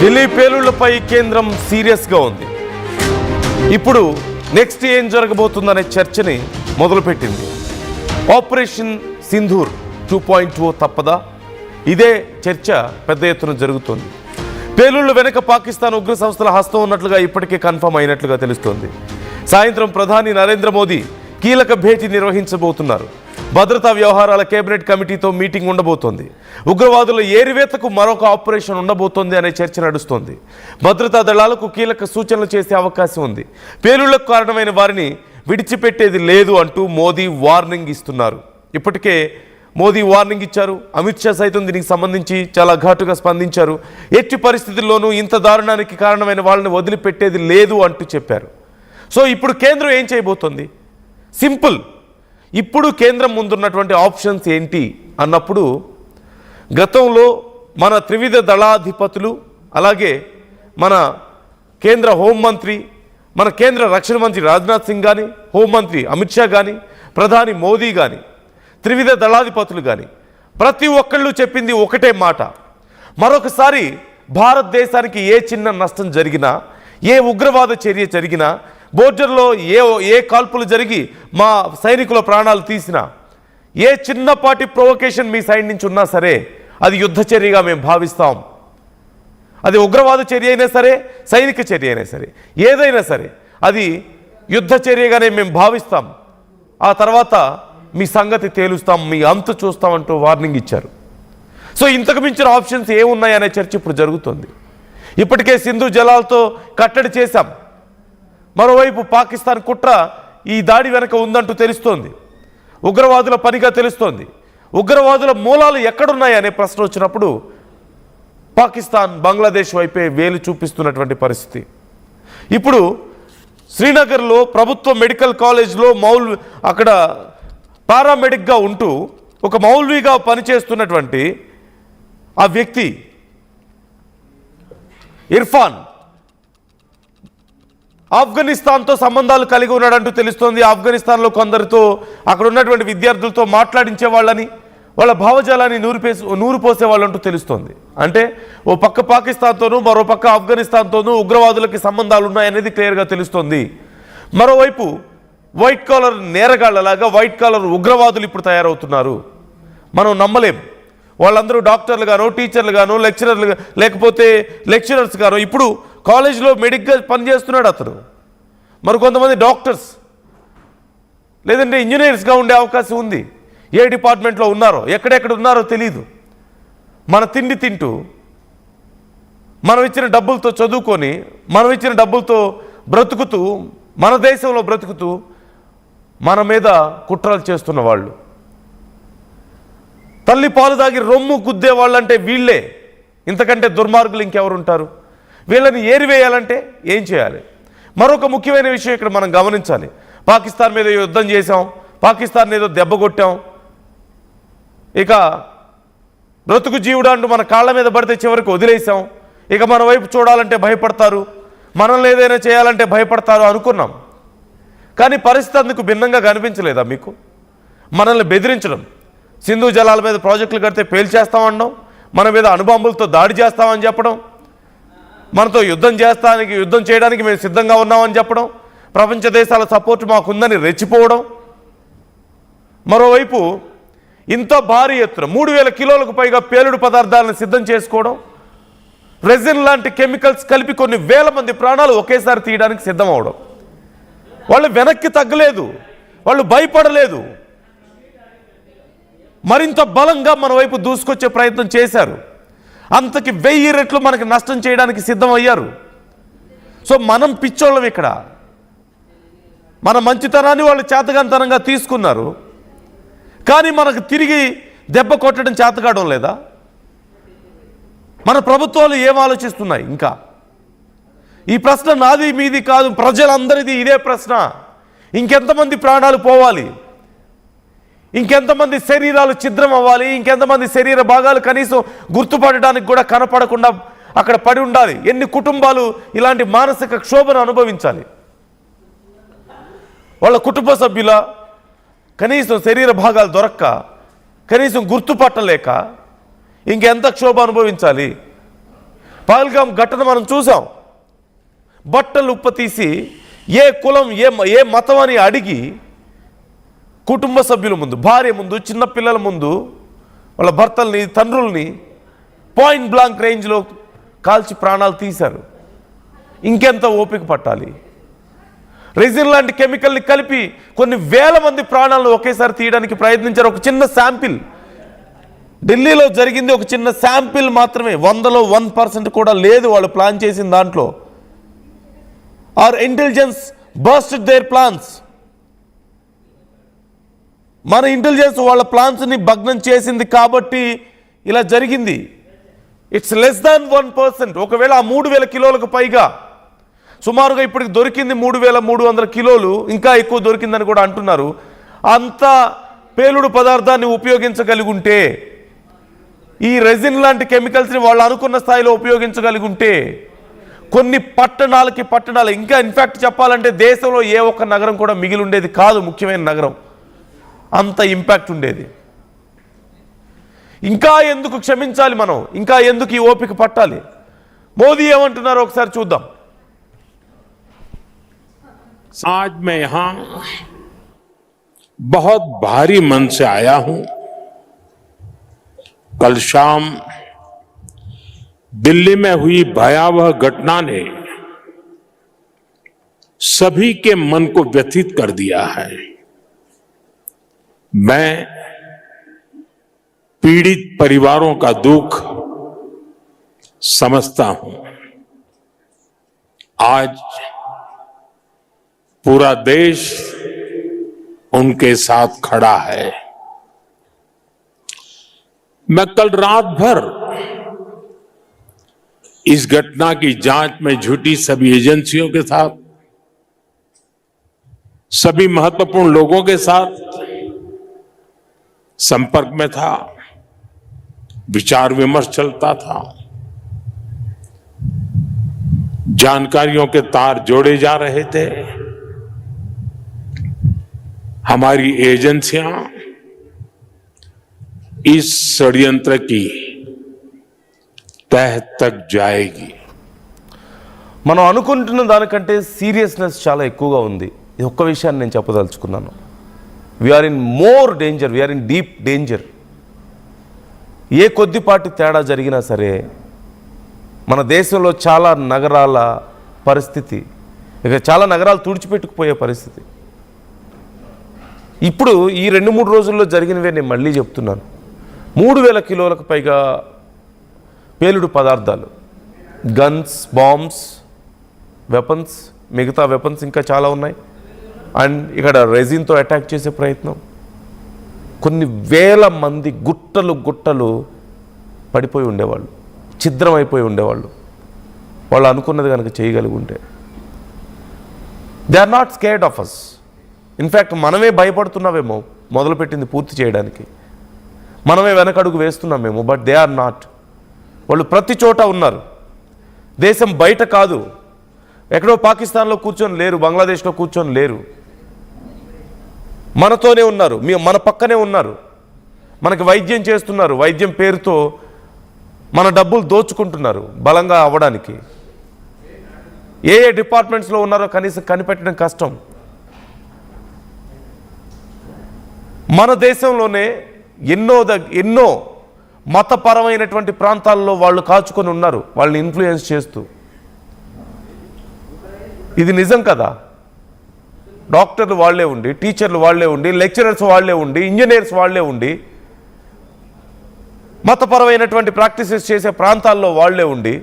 ఢిల్లీ పేలుళ్లపై కేంద్రం సీరియస్గా ఉంది. ఇప్పుడు నెక్స్ట్ ఏం జరగబోతుందనే చర్చని మొదలుపెట్టింది. ఆపరేషన్ సింధూర్ 2.0 తప్పదా? ఇదే చర్చ పెద్ద ఎత్తున జరుగుతోంది. పేలుళ్ల వెనుక పాకిస్తాన్ ఉగ్ర సంస్థల హస్తం ఉన్నట్లుగా ఇప్పటికే కన్ఫర్మ్ అయినట్లుగా తెలుస్తోంది. సాయంత్రం ప్రధాని నరేంద్ర మోదీ కీలక భేటీ నిర్వహించబోతున్నారు. భద్రతా వ్యవహారాల కేబినెట్ కమిటీతో మీటింగ్ ఉండబోతోంది. ఉగ్రవాదుల ఏరివేతకు మరొక ఆపరేషన్ ఉండబోతోంది అనే చర్చ నడుస్తోంది. భద్రతా దళాలకు కీలక సూచనలు చేసే అవకాశం ఉంది. పేలుళ్లకు కారణమైన వారిని విడిచిపెట్టేది లేదు అంటూ మోదీ వార్నింగ్ ఇస్తున్నారు. ఇప్పటికే మోదీ వార్నింగ్ ఇచ్చారు. అమిత్ షా సైతం దీనికి సంబంధించి చాలా ఘాటుగా స్పందించారు. ఎట్టి పరిస్థితుల్లోనూ ఇంత దారుణానికి కారణమైన వాళ్ళని వదిలిపెట్టేది లేదు అంటూ చెప్పారు. సో ఇప్పుడు కేంద్రం ఏం చేయబోతోంది? సింపుల్. ఇప్పుడు కేంద్రం ముందున్నటువంటి ఆప్షన్స్ ఏంటి అన్నప్పుడు, గతంలో మన త్రివిధ దళాధిపతులు, అలాగే మన కేంద్ర హోంమంత్రి, మన కేంద్ర రక్షణ మంత్రి రాజ్నాథ్ సింగ్ కానీ, హోంమంత్రి అమిత్ షా కానీ, ప్రధాని మోదీ కానీ, త్రివిధ దళాధిపతులు కానీ ప్రతి ఒక్కళ్ళు చెప్పింది ఒకటే మాట. మరొకసారి భారతదేశానికి ఏ చిన్న నష్టం జరిగినా, ఏ ఉగ్రవాద చర్య జరిగినా, బోర్డర్లో ఏ కాల్పులు జరిగి మా సైనికుల ప్రాణాలు తీసినా, ఏ చిన్నపాటి ప్రొవొకేషన్ మీ సైడ్ నుంచి ఉన్నా సరే అది యుద్ధ చర్యగా మేము భావిస్తాం. అది ఉగ్రవాద చర్య అయినా సరే, సైనిక చర్య అయినా సరే, ఏదైనా సరే అది యుద్ధ చర్యగానే మేము భావిస్తాం. ఆ తర్వాత మీ సంగతి తేలుస్తాం, మీ అంతు చూస్తామంటూ వార్నింగ్ ఇచ్చారు. సో ఇంతకు మించిన ఆప్షన్స్ ఏమున్నాయనే చర్చ ఇప్పుడు జరుగుతుంది. ఇప్పటికే సింధు జలాలతో కట్టడి చేశాం. మరోవైపు పాకిస్తాన్ కుట్ర ఈ దాడి వెనక ఉందంటూ తెలుస్తోంది. ఉగ్రవాదుల పనిగా తెలుస్తోంది. ఉగ్రవాదుల మూలాలు ఎక్కడున్నాయనే ప్రశ్న వచ్చినప్పుడు పాకిస్తాన్ బంగ్లాదేశ్ వైపే వేలు చూపిస్తున్నటువంటి పరిస్థితి. ఇప్పుడు శ్రీనగర్లో ప్రభుత్వ మెడికల్ కాలేజ్లో అక్కడ పారామెడిక్గా ఉంటూ ఒక మౌల్వీగా పనిచేస్తున్నటువంటి ఆ వ్యక్తి ఇర్ఫాన్ ఆఫ్ఘనిస్తాన్తో సంబంధాలు కలిగి ఉన్నాడంటూ తెలుస్తోంది. ఆఫ్ఘనిస్తాన్లో కొందరితో అక్కడ ఉన్నటువంటి విద్యార్థులతో మాట్లాడించే వాళ్ళని, వాళ్ళ భావజాలాన్ని నూరిపోసే వాళ్ళంటూ తెలుస్తోంది. అంటే ఓ పక్క పాకిస్తాన్తోనూ మరో పక్క ఆఫ్ఘనిస్తాన్తోనూ ఉగ్రవాదులకి సంబంధాలు ఉన్నాయనేది క్లియర్గా తెలుస్తోంది. మరోవైపు వైట్ కాలర్ నేరగాళ్లలాగా వైట్ కాలర్ ఉగ్రవాదులు ఇప్పుడు తయారవుతున్నారు. మనం నమ్మలేం. వాళ్ళందరూ డాక్టర్లు గానో, టీచర్లు గానో, లెక్చరర్లు, లేకపోతే లెక్చరర్స్ గానో. ఇప్పుడు కాలేజ్లో మెడిక్గా పనిచేస్తున్నాడు అతను. మరికొంతమంది డాక్టర్స్ లేదంటే ఇంజనీర్స్గా ఉండే అవకాశం ఉంది. ఏ డిపార్ట్మెంట్లో ఉన్నారో, ఎక్కడెక్కడ ఉన్నారో తెలీదు. మన తిండి తింటూ, మనం ఇచ్చిన డబ్బులతో చదువుకొని, మనం ఇచ్చిన డబ్బులతో బ్రతుకుతూ, మన దేశంలో బ్రతుకుతూ మన మీద కుట్రలు చేస్తున్న వాళ్ళు, తల్లి పాలు దాగి రొమ్ము గుద్దే వాళ్ళంటే వీళ్ళే. ఇంతకంటే దుర్మార్గులు ఇంకెవరుంటారు? వీళ్ళని ఏరివేయాలంటే ఏం చేయాలి? మరొక ముఖ్యమైన విషయం ఇక్కడ మనం గమనించాలి. పాకిస్తాన్ మీద యుద్ధం చేశాం, పాకిస్తాన్ ఏదో దెబ్బ కొట్టాం, ఇక బ్రతుకు జీవుడు అంటూ మన కాళ్ళ మీద పడితే చివరికి వదిలేసాం, ఇక మన వైపు చూడాలంటే భయపడతారు, మనల్ని ఏదైనా చేయాలంటే భయపడతారు అనుకున్నాం. కానీ పరిస్థితి అందుకు భిన్నంగా కనిపించలేదా మీకు? మనల్ని బెదిరించడం, సింధు జలాల మీద ప్రాజెక్టులు కడితే పేల్చేస్తామనడం, మన మీద అణుబాంబులతో దాడి చేస్తామని చెప్పడం, మనతో యుద్ధం చేయడానికి మేము సిద్ధంగా ఉన్నామని చెప్పడం, ప్రపంచ దేశాల సపోర్ట్ మాకుందని రెచ్చిపోవడం. మరోవైపు ఇంత భారీ ఎత్తున 3000 కిలోలకు పైగా పేలుడు పదార్థాలను సిద్ధం చేసుకోవడం, రెజిన్ లాంటి కెమికల్స్ కలిపి కొన్ని వేల మంది ప్రాణాలు ఒకేసారి తీయడానికి సిద్ధం అవడం. వాళ్ళు వెనక్కి తగ్గలేదు, వాళ్ళు భయపడలేదు, మరింత బలంగా మన వైపు దూసుకొచ్చే ప్రయత్నం చేశారు. అంతకి 1000 రెట్లు మనకి నష్టం చేయడానికి సిద్ధం అయ్యారు. సో మనం పిచ్చోళ్ళం ఇక్కడ. మన మంచితనాన్ని వాళ్ళు చేతగానితనంగా తీసుకున్నారు, కానీ మనకు తిరిగి దెబ్బ కొట్టడం చేతకావడం లేదా? మన ప్రభుత్వాలు ఏం ఆలోచిస్తున్నాయి? ఇంకా ఈ ప్రశ్న నాది మీది కాదు, ప్రజలందరిది ఇదే ప్రశ్న. ఇంకెంతమంది ప్రాణాలు పోవాలి? ఇంకెంతమంది శరీరాలు ఛిద్రం అవ్వాలి? ఇంకెంతమంది శరీర భాగాలు కనీసం గుర్తుపడడానికి కూడా కనపడకుండా అక్కడ పడి ఉండాలి? ఎన్ని కుటుంబాలు ఇలాంటి మానసిక క్షోభను అనుభవించాలి? వాళ్ళ కుటుంబ సభ్యుల కనీసం శరీర భాగాలు దొరక్క, కనీసం గుర్తుపట్టలేక ఇంకెంత క్షోభ అనుభవించాలి? పహల్గామ్ ఘటన మనం చూసాం. బట్టలు ఉప్పతీసి ఏ కులం ఏ మతం అని అడిగి కుటుంబ సభ్యుల ముందు, భార్య ముందు, చిన్న పిల్లల ముందు, వాళ్ళ భర్తల్ని, తండ్రుల్ని పాయింట్ బ్లాంక్ రేంజ్లో కాల్చి ప్రాణాలు తీశారు. ఇంకెంత ఓపిక పట్టాలి? రెజిన్ లాంటి కెమికల్ని కలిపి కొన్ని వేల మంది ప్రాణాలను ఒకేసారి తీయడానికి ప్రయత్నించారు. ఒక చిన్న శాంపిల్ ఢిల్లీలో జరిగింది, ఒక చిన్న శాంపిల్ మాత్రమే. 100లో 1% కూడా లేదు వాళ్ళు ప్లాన్ చేసిన దాంట్లో. Our intelligence bursted their plans. మన ఇంటెలిజెన్స్ వాళ్ళ ప్లాన్స్ని భగ్నం చేసింది కాబట్టి ఇలా జరిగింది. It's less than 1%. ఒకవేళ ఆ 3000 కిలోలకు పైగా, సుమారుగా ఇప్పటికి దొరికింది 3300 కిలోలు, ఇంకా ఎక్కువ దొరికిందని కూడా అంటున్నారు. అంత పేలుడు పదార్థాన్ని ఉపయోగించగలిగి ఉంటే, ఈ రెజిన్ లాంటి కెమికల్స్ని వాళ్ళు అనుకున్న స్థాయిలో ఉపయోగించగలిగి ఉంటే, కొన్ని పట్టణాలు, ఇంకా ఇన్ఫ్యాక్ట్ చెప్పాలంటే దేశంలో ఏ ఒక్క నగరం కూడా మిగిలి ఉండేది కాదు, ముఖ్యమైన నగరం. అంత ఇంపాక్ట్ ఉండేది. ఇంకా ఎందుకు క్షమించాలి మనం? ఇంకా ఎందుకు ఈ ఓపిక పట్టాలి? మోదీ ఏమంటున్నారో ఒకసారి చూద్దాం. आज मैं यहां बहुत भारी मन से आया हूं। कल शाम दिल्ली में हुई भयावह घटना ने सभी के मन को व्यथित कर दिया है। मैं पीड़ित परिवारों का दुख समझता हूं। आज पूरा देश उनके साथ खड़ा है। मैं कल रात भर इस घटना की जांच में जुटी सभी एजेंसियों के साथ, सभी महत्वपूर्ण लोगों के साथ संपर्क में था, विचार विमर्श चलता था, जानकारियों के तार जोड़े जा रहे थे। हमारी एजेंसियां इस षड्यंत्र की तह तक जाएगी। మనం అనుకుంటున్న దానికంటే సీరియస్నెస్ చాలా ఎక్కువగా ఉంది. ఈ ఒక్క విషయాన్ని నేను చెప్పదలుచుకున్నాను. We're in more danger, we're in deep danger. ఏ కొద్దిపాటి తేడా జరిగినా సరే మన దేశంలో చాలా నగరాల పరిస్థితి, ఇక చాలా నగరాలు తుడిచిపెట్టుకుపోయే పరిస్థితి. ఇప్పుడు ఈ 2-3 రోజుల్లో జరిగినవే నేను మళ్ళీ చెప్తున్నాను. 3000 కిలోలకు పైగా పేలుడు పదార్థాలు, గన్స్, బాంబ్స్, వెపన్స్, మిగతా వెపన్స్ ఇంకా చాలా ఉన్నాయి. అండ్ ఇక్కడ రెజిన్తో అటాక్ చేసే ప్రయత్నం. కొన్ని వేల మంది గుట్టలు పడిపోయి ఉండేవాళ్ళు, ఛిద్రమైపోయి ఉండేవాళ్ళు, వాళ్ళు అనుకున్నది కనుక చేయగలిగి ఉంటే. They are not scared of us. In fact మనమే భయపడుతున్నామేమో మొదలుపెట్టింది పూర్తి చేయడానికి, మనమే వెనకడుగు వేస్తున్నామేమో. But they are not. వాళ్ళు ప్రతి చోట ఉన్నారు. దేశం బయట కాదు, ఎక్కడో పాకిస్తాన్లో కూర్చొని లేరు, బంగ్లాదేశ్లో కూర్చొని లేరు, మనతోనే ఉన్నారు, మన పక్కనే ఉన్నారు. మనకి వైద్యం చేస్తున్నారు, వైద్యం పేరుతో మన డబ్బులు దోచుకుంటున్నారు బలంగా అవ్వడానికి. ఏ డిపార్ట్మెంట్స్లో ఉన్నారో కనీసం కనిపెట్టడం కష్టం. మన దేశంలోనే ఎన్నో మతపరమైనటువంటి ప్రాంతాల్లో వాళ్ళు కాచుకొని ఉన్నారు, వాళ్ళని ఇన్ఫ్లుయెన్స్ చేస్తూ. ఇది నిజం కదా? డాక్టర్లు వాళ్లే ఉండి, టీచర్లు వాళ్లే ఉండి, లెక్చరర్స్ వాళ్లే ఉండి, ఇంజనీర్స్ వాళ్లే ఉండి, మతపరమైనటువంటి ప్రాక్టీసెస్ చేసే ప్రాంతాల్లో వాళ్లే ఉండి